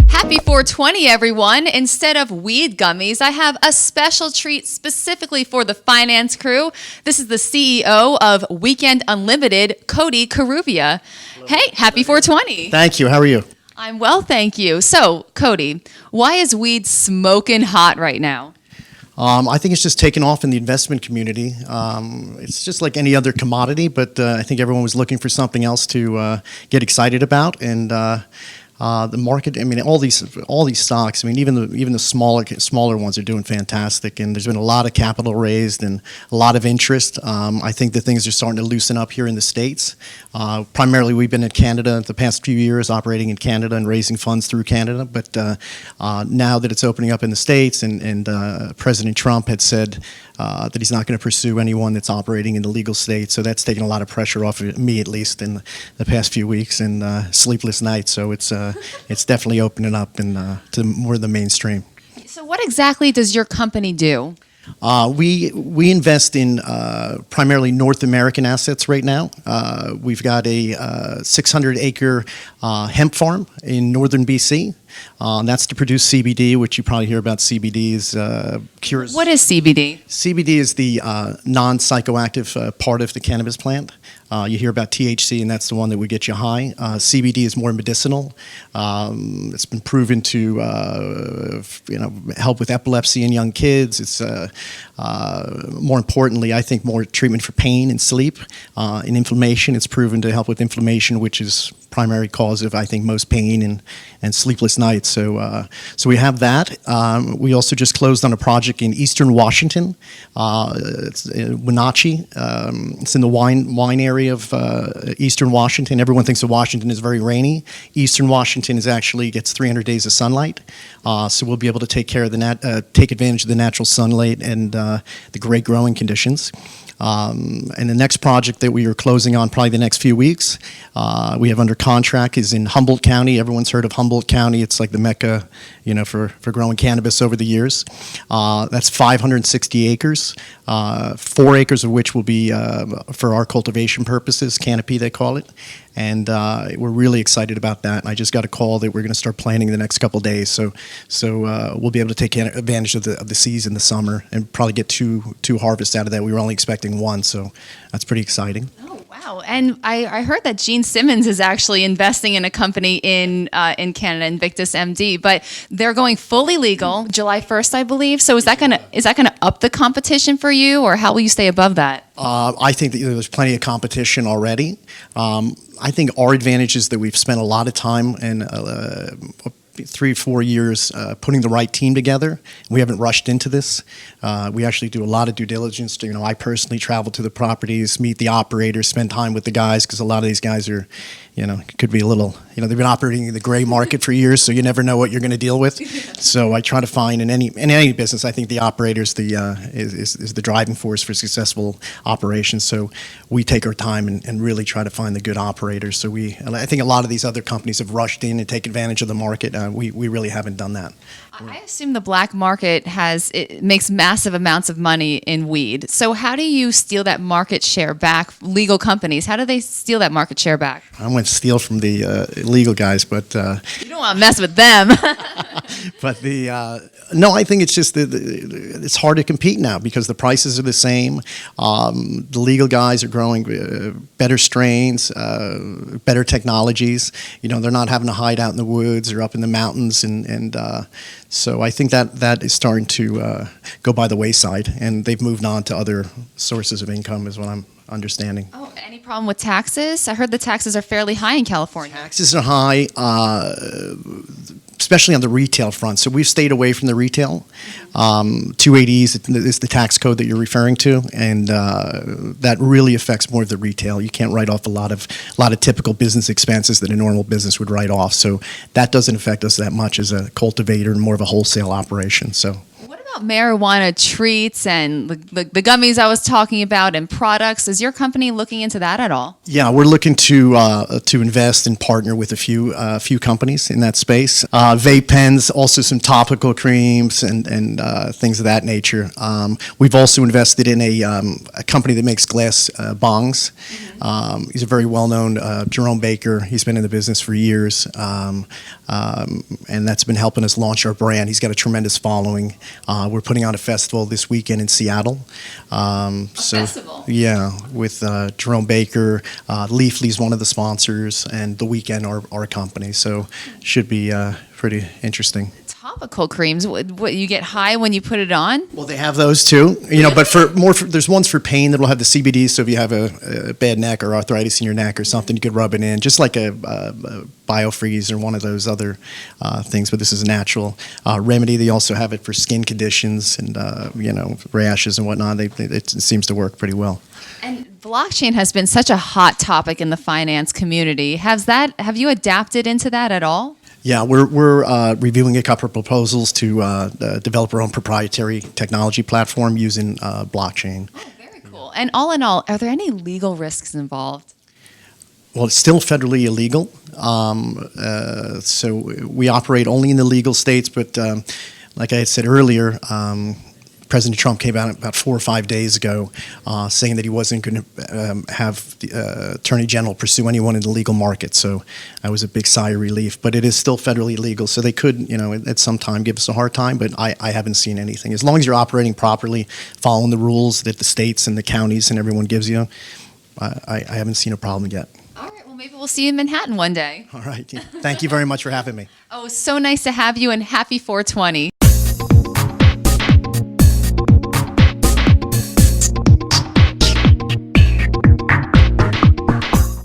Happy 420, everyone. Instead of weed gummies, I have a special treat specifically for the finance crew. This is the CEO of Weekend Unlimited, Cody Corrubia. Hey, happy 420. Thank you. How are you? I'm well, thank you. So, Cody, why is weed smoking hot right now? I think it's just taken off in the investment community. It's just like any other commodity, but I think everyone was looking for something else to get excited about, and the market. I mean, all these stocks. I mean, even the smaller ones are doing fantastic, and there's been a lot of capital raised and a lot of interest. I think that things are starting to loosen up here in the States. Primarily, we've been in Canada the past few years, operating in Canada and raising funds through Canada. But now that it's opening up in the States, and President Trump had said that he's not going to pursue anyone that's operating in the legal state, so that's taken a lot of pressure off of me, at least in the past few weeks, and sleepless nights. So it's definitely opening up to more of the mainstream. So what exactly does your company do? We invest in primarily North American assets right now. We've got a 600-acre hemp farm in northern BC. That's to produce CBD, which you probably hear about. CBD is cures. What is CBD? CBD is the non-psychoactive part of the cannabis plant. You hear about THC, and that's the one that would get you high. CBD is more medicinal. It's been proven to help with epilepsy in young kids. It's more importantly, I think, more treatment for pain and sleep and inflammation. It's proven to help with inflammation, which is primary cause of, I think, most pain and sleepless nights. So we have that. We also just closed on a project in eastern Washington. It's Wenatchee. It's in the wine area of eastern Washington. Everyone thinks of Washington is very rainy. Eastern Washington gets 300 days of sunlight. So we'll be able to take advantage of the natural sunlight and the great growing conditions. And the next project that we are closing on probably the next few weeks, we have under contract, is in Humboldt County. Everyone's heard of Humboldt County. It's like the mecca, for growing cannabis over the years. That's 560 acres, 4 acres of which will be for our cultivation purposes, canopy they call it. And we're really excited about that. And I just got a call that we're going to start planting the next couple of days. So we'll be able to take advantage of the season, the summer, and probably get two harvests out of that. We were only expecting one, so that's pretty exciting. Oh, wow. And I heard that Gene Simmons is actually investing in a company in Canada, Invictus MD, but they're going fully legal July 1st, I believe. So is that gonna up the competition for you, or how will you stay above that? I think that there's plenty of competition already. I think our advantage is that we've spent a lot of time and 3-4 years putting the right team together. We haven't rushed into this. We actually do a lot of due diligence. I personally travel to the properties, meet the operators, spend time with the guys, because a lot of these guys are, could be a little, they've been operating in the gray market for years, so you never know what you're going to deal with. So I try to find in any business, I think the operators is the driving force for successful operations. So we take our time and really try to find the good operators. So I think a lot of these other companies have rushed in and take advantage of the market. We really haven't done that. I assume the black market makes massive amounts of money in weed. So how do you steal that market share back? Legal companies, how do they steal that market share back? I went to steal from the legal guys, but you don't want to mess with them. But no, I think it's just it's hard to compete now because the prices are the same. The legal guys are growing better strains, better technologies. They're not having to hide out in the woods or up in the mountains, and so I think that is starting to go by the wayside, and they've moved on to other sources of income, is what I'm understanding. Oh, any problem with taxes? I heard the taxes are fairly high in California. Taxes are high, especially on the retail front. So we've stayed away from the retail. 280 is the tax code that you're referring to, and that really affects more of the retail. You can't write off a lot of typical business expenses that a normal business would write off. So that doesn't affect us that much as a cultivator and more of a wholesale operation. So. about marijuana treats and the gummies I was talking about and products? Is your company looking into that at all? Yeah, we're looking to invest and partner with a few companies in that space. Vape pens, also some topical creams and things of that nature. We've also invested in a company that makes glass bongs. He's a very well-known Jerome Baker. He's been in the business for years, and that's been helping us launch our brand. He's got a tremendous following. We're putting on a festival this weekend in Seattle. Festival? Yeah, with Jerome Baker. Leafly's one of the sponsors, and The Weeknd, our company. So should be pretty interesting. Topical creams. What you get high when you put it on? Well, they have those too, but there's ones for pain that'll have the CBD. So if you have a bad neck or arthritis in your neck or something, you could rub it in, just like a BioFreeze or one of those other things. But this is a natural remedy. They also have it for skin conditions and rashes and whatnot. It seems to work pretty well. And blockchain has been such a hot topic in the finance community. Have you adapted into that at all? Yeah, we're reviewing a couple of proposals to develop our own proprietary technology platform using blockchain. Oh, very cool. And all in all, are there any legal risks involved? Well, it's still federally illegal, so we operate only in the legal states. But like I had said earlier, President Trump came out about 4 or 5 days ago saying that he wasn't going to have the Attorney General pursue anyone in the legal market. So that was a big sigh of relief. But it is still federally legal, so they could, at some time give us a hard time. But I haven't seen anything. As long as you're operating properly, following the rules that the states and the counties and everyone gives you, I haven't seen a problem yet. All right. Well, maybe we'll see you in Manhattan one day. All right. Thank you very much for having me. Oh, so nice to have you, and happy 420.